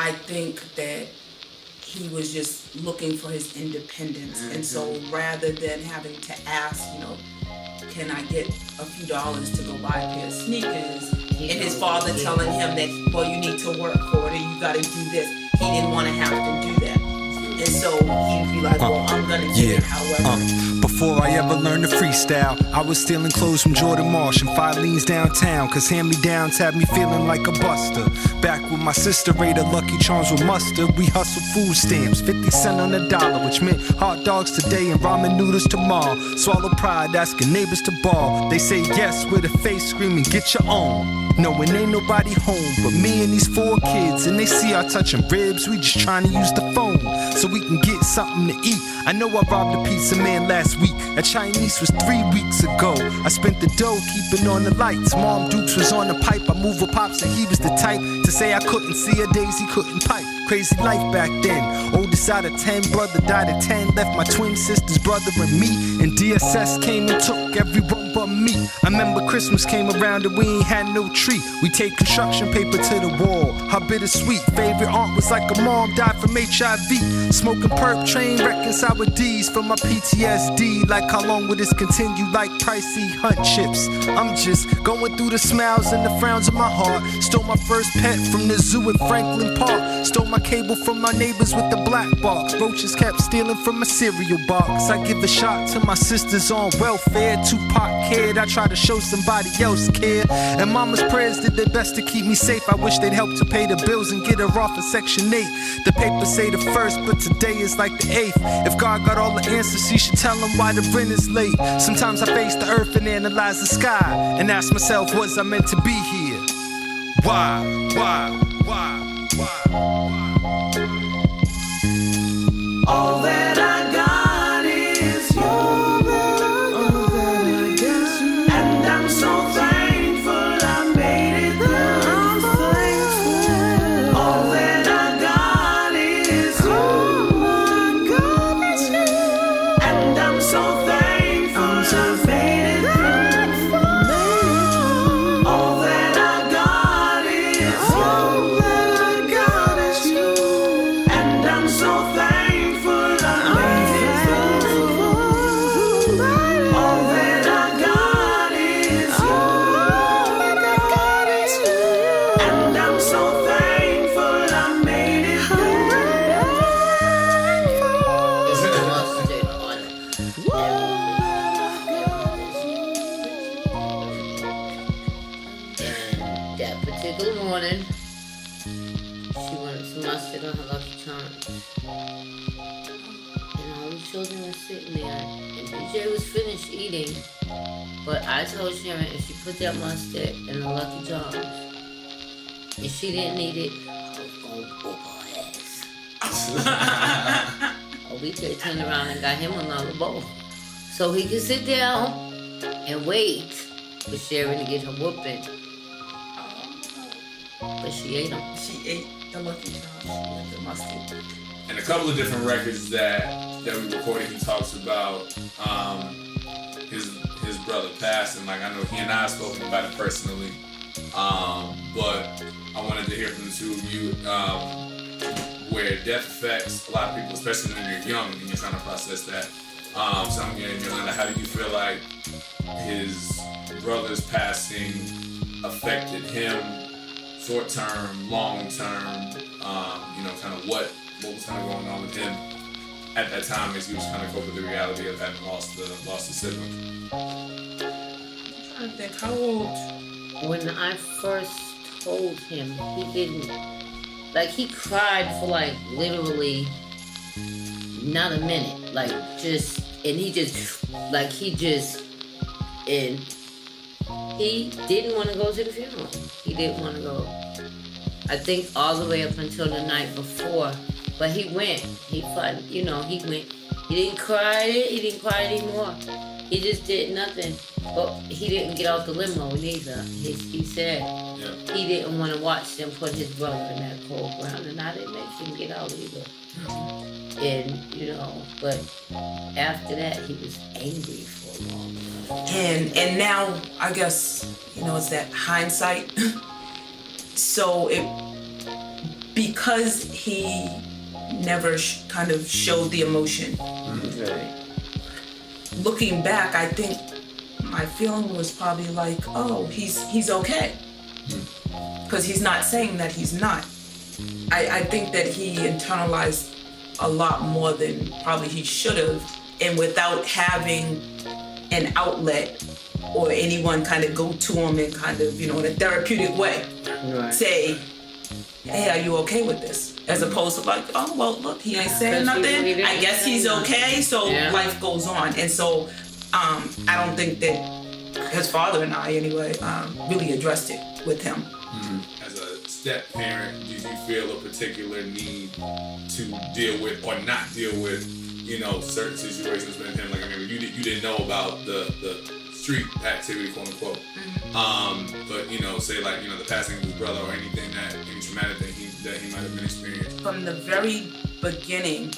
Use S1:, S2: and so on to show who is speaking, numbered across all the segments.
S1: I think that he was just looking for his independence. And so rather than having to ask, can I get a few dollars to go buy a pair of sneakers? And his father telling him that, well, you need to work for it, you got to do this. He didn't want to have to do that. And so he'd be like, well, I'm going to do it however.
S2: Before I ever learned to freestyle, I was stealing clothes from Jordan Marsh and Filene's downtown, cause hand-me-downs had me feeling like a buster. Back with my sister raided Lucky Charms with mustard, we hustled food stamps, 50 cents on the dollar, which meant hot dogs today and ramen noodles tomorrow. Swallow pride, asking neighbors to ball. They say yes with a face screaming, get your own. Knowing ain't nobody home but me and these 4 kids, and they see I touching ribs, we just trying to use the phone so we can get something to eat. I know I robbed a pizza man last week. A Chinese was 3 weeks ago. I spent the dough keeping on the lights. Mom Dukes was on the pipe. I moved with Pops and he was the type to say I couldn't see a daisy, couldn't pipe. Crazy life back then. Oldest out of 10, brother died at 10. Left my twin sister's brother and me. And DSS came and took everyone but me. I remember Christmas came around and we ain't had no tree. We take construction paper to the wall. How bittersweet. Favorite aunt was like a mom, died from HIV. Smoking perp, train wrecking sour D's for my PTSD. Like how long will this continue? Like pricey hunt chips. I'm just going through the smiles and the frowns of my heart. Stole my first pet from the zoo at Franklin Park. Stole my cable from my neighbors with the black box. Roaches kept stealing from my cereal box. I give a shot to my sisters on welfare. Tupac kid, I try to show somebody else care. And mama's prayers did their best to keep me safe. I wish they'd help to pay the bills and get her off of Section 8. The papers say the 1st, but today is like the 8th. If God got all the answers, he should tell him why the rent is late. Sometimes I face the earth and analyze the sky and ask myself, was I meant to be here? Why?
S3: All that I got is you. All that I got, and I'm so thankful I made it through. I'm thankful. All that I got is you. All I got is you. And I'm so thankful I made it through. All that I got is you. All that I got is you. And I'm so thankful.
S4: Morning, she wanted some mustard on her Lucky Charms. And all the children were sitting there, and DJ was finished eating. But I told Sharon if she put that mustard in her Lucky Charms, and she didn't eat it, I was going to whoop her ass. OBJ turned around and got him another bowl. So he could sit down and wait for Sharon to get her whooping. But she ate them.
S1: She ate the Lucky Charms. She ate the mustard.
S5: And a couple of different records that we recorded, he talks about his brother passing. Like I know he and I have spoken about it personally, but I wanted to hear from the two of you where death affects a lot of people, especially when you're young and you're trying to process that. So I'm getting Yolanda, how do you feel like his brother's passing affected him? Short term, long term, kind of what was kind of going on with him at that time as he was kind of coping with the reality of having lost a sibling.
S1: I'm trying to think, how old?
S4: When I first told him, he didn't, he cried for literally not a minute, and he didn't want to go to the funeral. He didn't want to go. I think all the way up until the night before. But he went. He went. He didn't cry. He didn't cry anymore. He just did nothing. But he didn't get off the limo neither. He said he didn't want to watch them put his brother in that cold ground. And I didn't make him get out either. And, but after that, he was angry for a long time.
S1: And now, I guess, it's that hindsight. So because he never kind of showed the emotion.
S4: Right.
S1: Looking back, I think my feeling was probably like, oh, he's okay. Because he's not saying that he's not. I think that he internalized a lot more than probably he should have, and without having an outlet or anyone kind of go to him and kind of, in a therapeutic way, say, hey, are you okay with this? As opposed to like, oh, well, look, he ain't saying nothing. I guess he's okay, so life goes on. And so I don't think that his father and I, anyway, really addressed it with him.
S5: As a step parent, did you feel a particular need to deal with or not deal with, certain situations with him? Like, I mean, you didn't know about the street activity, quote unquote. But say like the passing of his brother or any traumatic thing that he might have been experiencing.
S1: From the very beginning,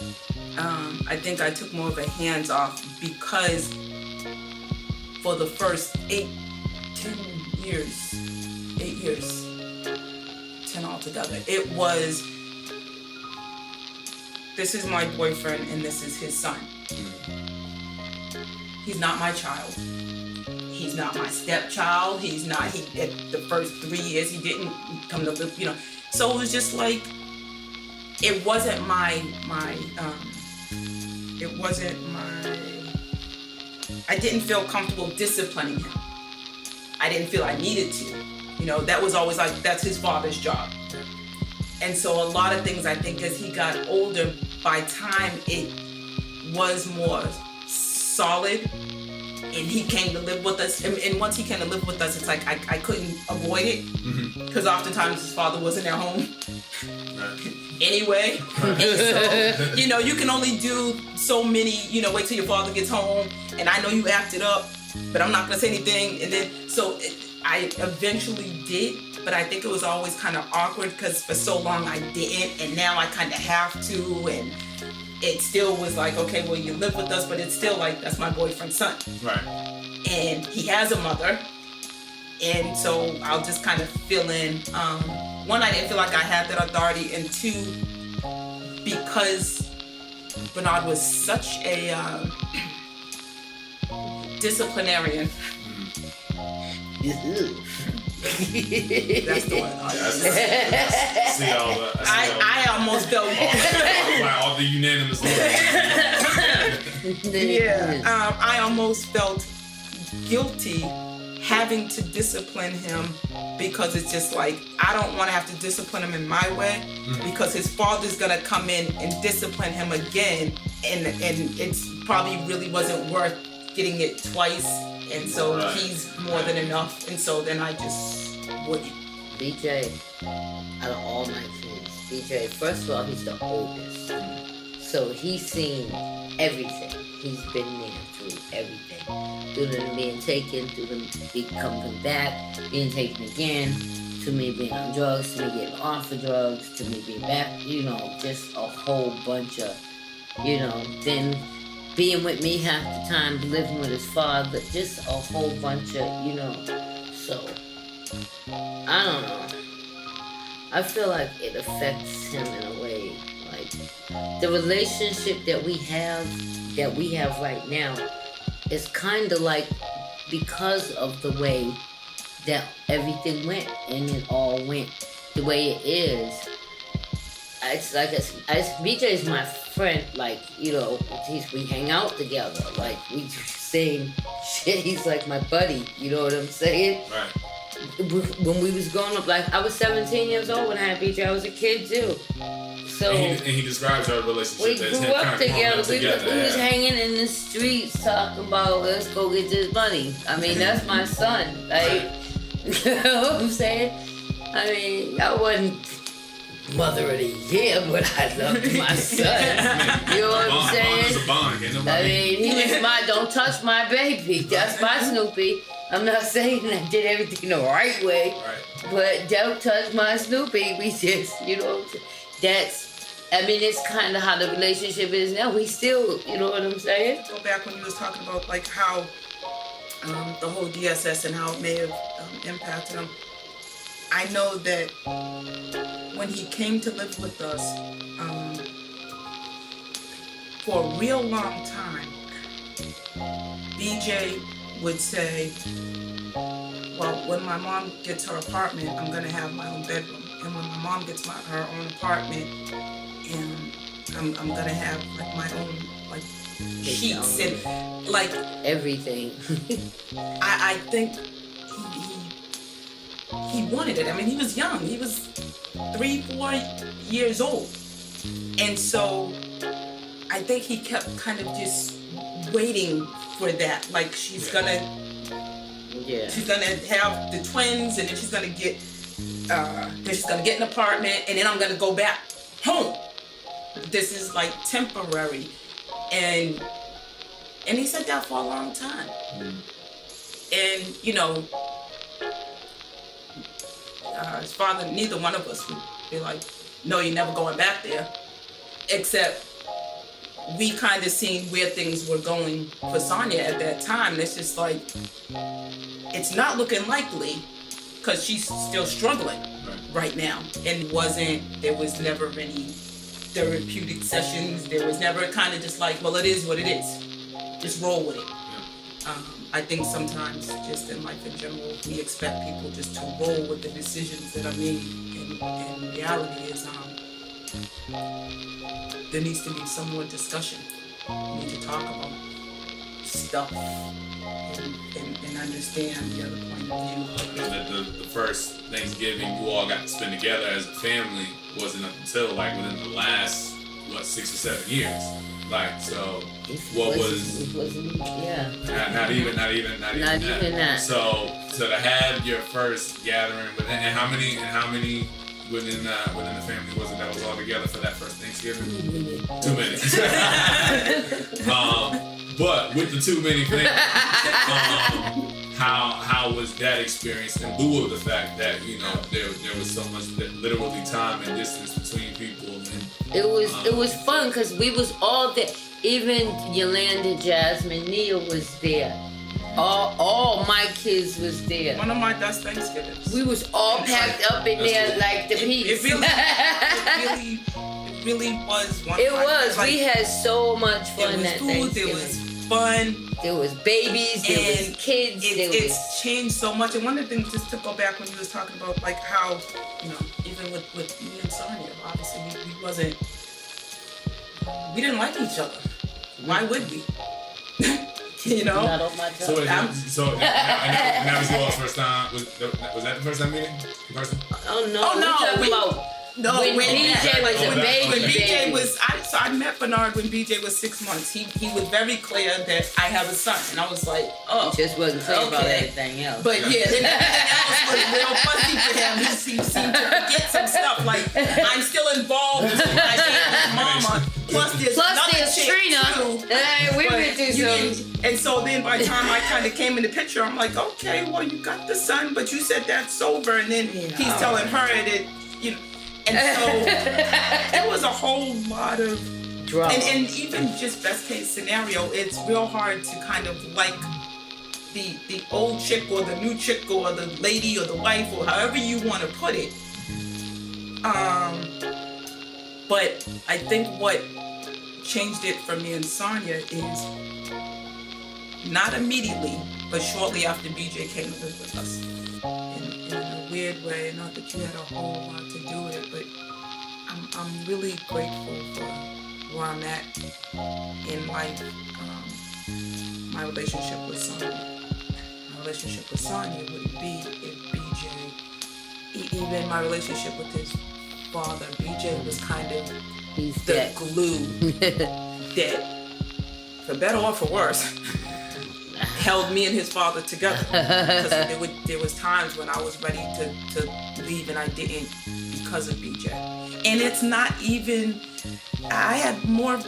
S1: I think I took more of a hands off because for the first 8 years, 10 altogether, it was, this is my boyfriend and this is his son. He's not my child. He's not my stepchild. At the first 3 years, he didn't come to live, So it was just like, it wasn't I didn't feel comfortable disciplining him. I didn't feel I needed to. That was always like, that's his father's job. And so a lot of things, I think, as he got older, by time it was more solid, and he came to live with us. And once he came to live with us, it's like I couldn't avoid it, because oftentimes his father wasn't at home anyway. And so, you can only do so many, wait till your father gets home, and I know you acted up, but I'm not going to say anything. And then, I eventually did, but I think it was always kind of awkward because for so long I didn't, and now I kind of have to, and it still was like, okay, well, you live with us, but it's still like, that's my boyfriend's son.
S5: Right.
S1: And he has a mother, and so I'll just kind of fill in. One, I didn't feel like I had that authority, and two, because Bernard was such a disciplinarian. That's the one. I almost felt
S5: all the unanimous.
S1: I almost felt guilty having to discipline him, because it's just like, I don't want to have to discipline him in my way, because his father's gonna come in and discipline him again, and it's probably really wasn't worth getting it twice. And so he's more than enough. And so then I just wouldn't.
S4: BJ, out of all my kids, BJ, first of all, he's the oldest. So he's seen everything. He's been there through everything. Through them being taken, through them coming back, being taken again, to me being on drugs, to me getting off of drugs, to me being back, just a whole bunch of, then being with me half the time, living with his father, just a whole bunch of, so, I don't know. I feel like it affects him in a way, like, the relationship that we have right now is kind of like, because of the way that everything went, and it all went the way it is. It's like, BJ is my friend, like, we hang out together, like, we do the same shit. He's like my buddy, you know what I'm saying?
S5: Right.
S4: When we was growing up, like, I was 17 years old when I had BJ, I was a kid too. So,
S5: and he describes our relationship
S4: we
S5: as
S4: grew up together. We was
S5: yeah.
S4: hanging in the streets talking about, let's go get this money. I mean, that's my son, like, you know what I'm saying? I mean, I wasn't Mother of the Year, but I loved my son. You know what I'm saying? I mean, he was my, don't touch my baby. That's my Snoopy. I'm not saying I did everything the right way, but don't touch my Snoopy. We just, it's kind of how the relationship is now. We still, you know what I'm saying?
S1: Go back when you was talking about like how the whole DSS and how it may have impacted him. I know that when he came to live with us, for a real long time, BJ would say, well, when my mom gets her apartment, I'm going to have my own bedroom. And when my mom gets her own apartment, and I'm going to have like my own like sheets and like
S4: everything.
S1: I think he wanted it. I mean, he was young. He was 3-4 years old. And so I think he kept kind of just waiting for that. Like she's gonna have the twins, and then she's gonna get an apartment, and then I'm gonna go back home. This is like temporary. And he said that for a long time. And you know, his father, neither one of us would be like, no, you're never going back there. Except we kind of seen where things were going for Sonya at that time. And it's just like, it's not looking likely because she's still struggling right now. And there was never any therapeutic sessions. There was never kind of just like, well, it is what it is. Just roll with it. I think sometimes just in life in general, we expect people just to roll with the decisions that are made. And reality is, there needs to be some more discussion. We need to talk about stuff and understand the other point of view.
S5: The first Thanksgiving you all got to spend together as a family wasn't up until like within the last 6 or 7 years. Like, so what was not even that. So to have your first gathering within, and how many within the family was it that was all together for that first Thanksgiving? Too many. But with the too many family, how was that experience in lieu of the fact that, you know, there was so much literally time and distance between people? And
S4: it was fun because we was all there. Even Yolanda, Jasmine, Nia was there. All my kids was there.
S1: One of my best Thanksgivings.
S4: We was all packed up in there like the peeps.
S1: It really was one.
S4: It was. Like, we had so much fun that Thanksgiving.
S1: There was fun.
S4: There was babies. There was kids.
S1: It's changed so much. And one of the things, just to go back when you was talking about like how, you know, even with me and Sonya, obviously we didn't like each other. Why would we? You know?
S4: Not on my job.
S5: So and that was your first time. Was that the first time meeting? The person?
S4: Oh no. When BJ was a baby.
S1: When BJ was, I met Bernard when BJ was 6 months. He was very clear that I have a son, and I was like, oh.
S4: He just wasn't clear about anything else.
S1: But yeah, everything else was real fuzzy for him. He seemed to forget some stuff. Like, I'm still involved with my mama. Plus there's
S4: Trina. We went through some.
S1: And so then by the time I kind of came in the picture, I'm like, okay, well, you got the son, but you said that's over. And then he's telling her that, you know. And so it was a whole lot of drama. And even just best case scenario, it's real hard to kind of like the old chick or the new chick or the lady or the wife or however you want to put it. But I think what changed it for me and Sonya is not immediately, but shortly after BJ came to live with us. In a weird way, not that you had a whole lot to do with it, but I'm really grateful for where I'm at in life. My relationship with Sonya. My relationship with Sonya wouldn't be if BJ, even my relationship with his father, BJ was kind of the glue that, for better or for worse, held me and his father together. Because there was times when I was ready to leave and I didn't because of BJ. And it's not even, I had more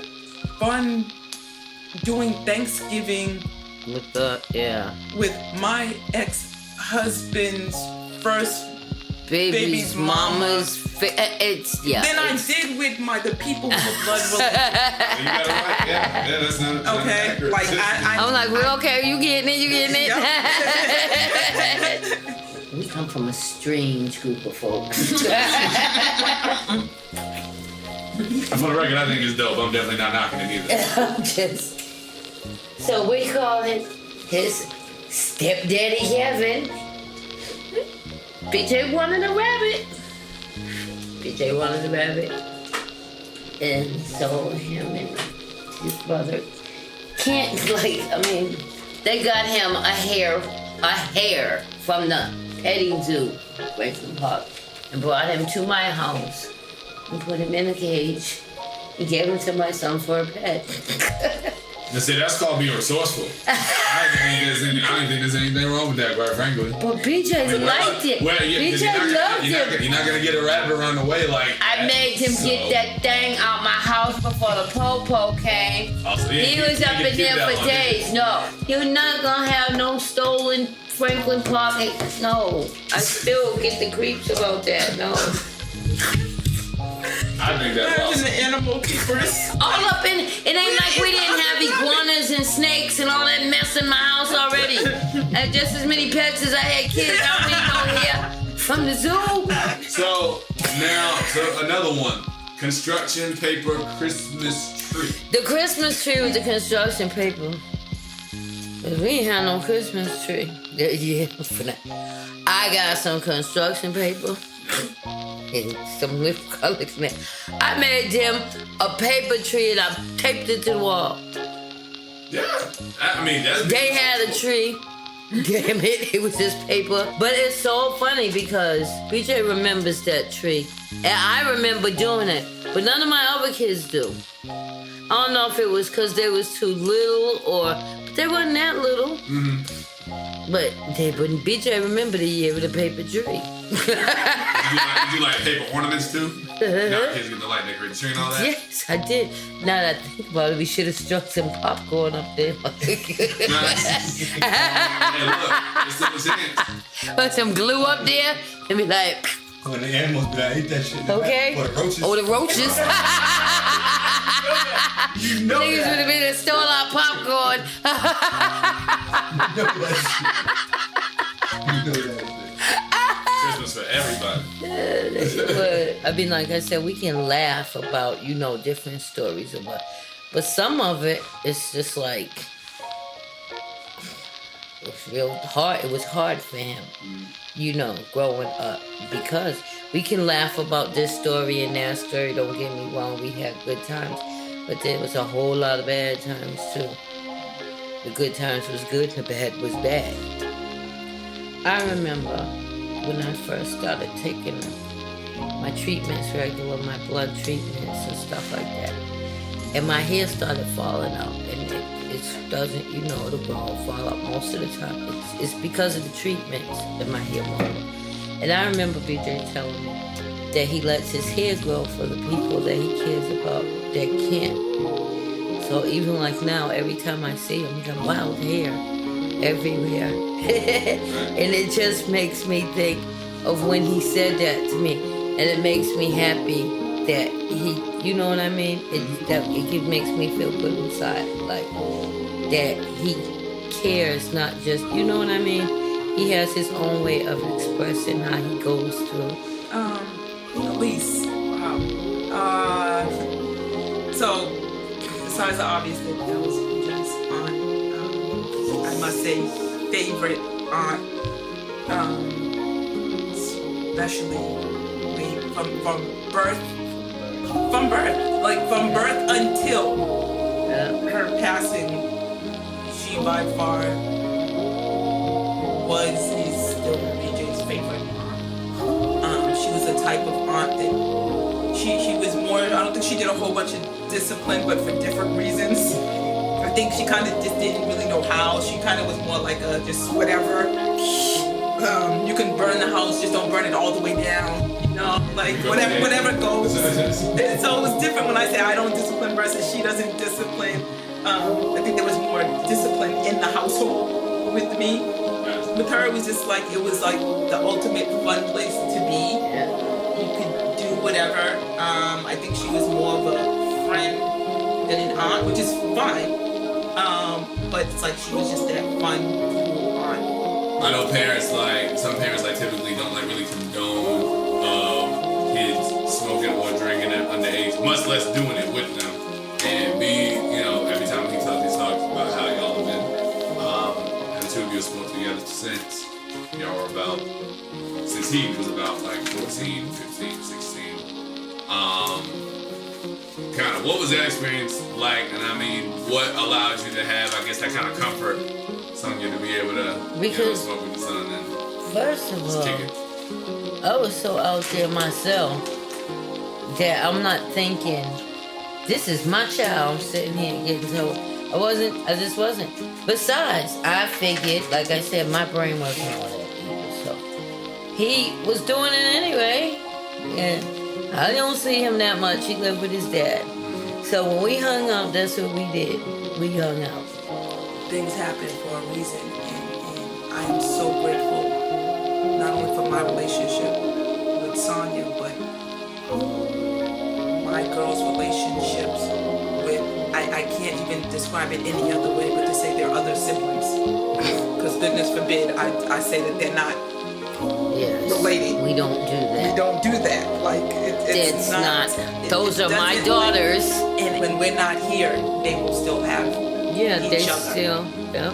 S1: fun doing Thanksgiving with my ex-husband's first baby's mama's
S5: Then
S1: I did with the people who were blood related.
S5: You got it right. Yeah, that's not
S1: okay.
S5: Accurate.
S4: I'm like, we're okay. You getting it?
S1: Yep.
S4: We come from a strange group of folks.
S5: For the record, I think it's dope. I'm definitely not knocking it either.
S4: So we call it his stepdaddy Kevin. BJ wanted a rabbit. BJ wanted a rabbit. And so him and his brother can't, they got him a hare from the petting zoo, Franklin Park, and brought him to my house and put him in a cage and gave him to my son for a pet.
S5: Now, see, that's called being resourceful. I don't think there's anything wrong with that, quite frankly.
S4: But BJ liked it. BJ loved it.
S5: You're not gonna get a rabbit run away like.
S4: I made him get that thing out my house before the po-po came.
S5: Oh, so
S4: he was up in there for days. No, you're not gonna have no stolen Franklin Park. No, I still get the creeps about that. No.
S5: I think that's awesome.
S1: The animal keepers.
S4: All up in, it ain't like we didn't have iguanas and snakes and all that mess in my house already. I had just as many pets as I had kids. I don't need no here from the zoo.
S5: So another one. Construction paper Christmas tree.
S4: The Christmas tree was the construction paper. Cause we ain't had no Christmas tree. Yeah, for that. I got some construction paper. And some little colors, man. I made them a paper tree and I taped it to the wall.
S5: Yeah, I mean that's.
S4: They had a tree. Damn it was just paper. But it's so funny because BJ remembers that tree. And I remember doing it. But none of my other kids do. I don't know if it was because they was too little or they wasn't that little. Mm-hmm. But they wouldn't. BJ remember the year of the paper tree.
S5: Did you like paper ornaments too? Now kids get to like decorate the tree and all that?
S4: Yes, I did. Now that I think about it, we should have struck some popcorn up there.
S5: Hey, look, it's still a chance.
S4: Put some glue up there and be like,
S6: when the animals be like, eat that shit.
S4: Okay.
S6: Or the roaches.
S4: Oh, the roaches.
S6: You know
S4: Niggas would have been and stole our popcorn.
S6: You know that shit.
S5: Christmas for everybody.
S4: But I mean, like I said, we can laugh about, different stories about, but some of it, it's just like, it's real hard. It was hard for him, growing up, because we can laugh about this story and that story. Don't get me wrong, we had good times, but there was a whole lot of bad times too. The good times was good, the bad was bad. I remember when I first started taking my treatments regular, my blood treatments and stuff like that, and my hair started falling out, and it doesn't, it'll grow and fall out most of the time. It's because of the treatments that my hair falls. And I remember BJ telling me that he lets his hair grow for the people that he cares about that can't. So even like now, every time I see him, he got wild hair everywhere. And it just makes me think of when he said that to me. And it makes me happy that he, you know what I mean? It makes me feel good inside. Like, that he cares, not just, you know what I mean? He has his own way of expressing how he goes through.
S1: Elise. Wow. So, besides the obvious that was BJ's aunt, I must say, favorite aunt, especially from birth until her passing, she by far is still BJ's favorite aunt. She was the type of aunt that she was more, I don't think she did a whole bunch of discipline, but for different reasons. I think she kind of just didn't really know how. She kind of was more like a just whatever. You can burn the house, just don't burn it all the way down. Like whatever goes. So it was different when I say I don't discipline versus she doesn't discipline. I think there was more discipline in the household with me. With her, it was just like, it was like the ultimate fun place to be. You could do whatever. I think she was more of a friend than an aunt, which is fine. But it's like she was just that fun, cool aunt.
S5: I know parents like some parents like typically don't like really condone kids smoking or drinking at underage, much less doing it with them. And B, you know, every time he talks about how y'all have been, and the two of you have smoked together since y'all were about, since he was about like 14, 15, 16. Kind of, what was that experience like? And I mean, what allowed you to have, I guess, that kind of comfort, Sonya, to be able to smoke with your son and
S4: first of
S5: just kick it?
S4: all, I was so out there myself that I'm not thinking, this is my child sitting here getting told. I just wasn't. Besides, I figured, like I said, my brain wasn't all that either. So he was doing it anyway. And I don't see him that much. He lived with his dad. So when we hung out, that's what we did. We hung out.
S1: Things happen for a reason, and I am so grateful, not only for my relationship with Sonya, but my girls' relationships with, I can't even describe it any other way but to say they're other siblings. Because goodness forbid, I say that they're not related.
S4: We don't do that.
S1: We don't do that. Like, it's not.
S4: Those are my daughters.
S1: And when we're not here, they will still have each other.
S4: Still, yeah.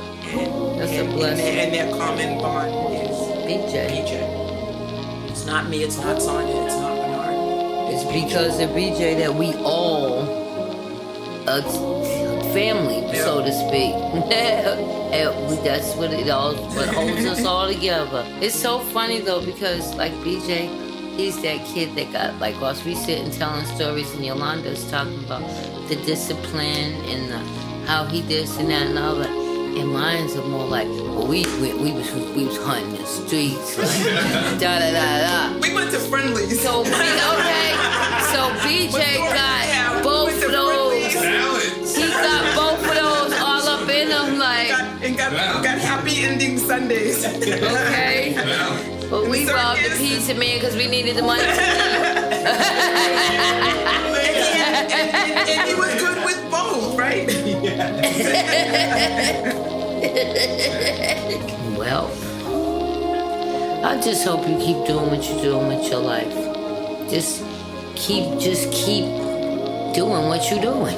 S4: That's a blessing.
S1: And their common bond is BJ. It's not me, it's not Sonya, it's not Bernard.
S4: It's because of BJ that we all a family, so to speak. That's what it all, what holds us all together. It's so funny though, because like BJ, he's that kid that got, like, whilst we sitting telling stories and Yolanda's talking about the discipline and how he this and that and all that. And mine's are more like, well, we was hunting the streets, like, da da da da.
S1: We went to Friendlies.
S4: So BJ got both of those. He got both of those all up in him, like.
S1: Got happy ending Sundays.
S4: Okay. But we robbed the pizza man because we needed the money to eat.
S1: and he was good with both, right?
S4: Well, I just hope you keep doing what you're doing with your life. Just keep doing what you're doing.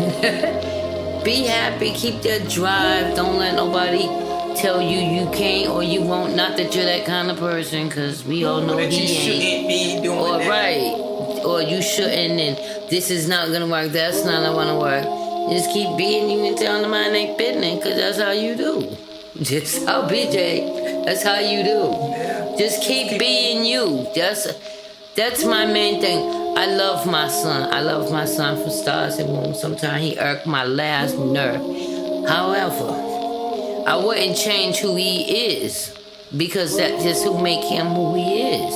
S4: Be happy, keep that drive. Don't let nobody tell you can't or you won't. Not that you're that kind of person, because we all know
S1: that
S4: he
S1: you shouldn't be doing
S4: or
S1: that.
S4: Right. Or you shouldn't, and this is not gonna work, that's not gonna work. Just keep being you and telling them I ain't business, because that's how you do. Just how BJ, that's how you do.
S1: Yeah.
S4: Just keep being you. That's my main thing. I love my son. I love my son for stars and moons. Sometimes he irked my last nerve. However, I wouldn't change who he is, because that's just who make him who he is.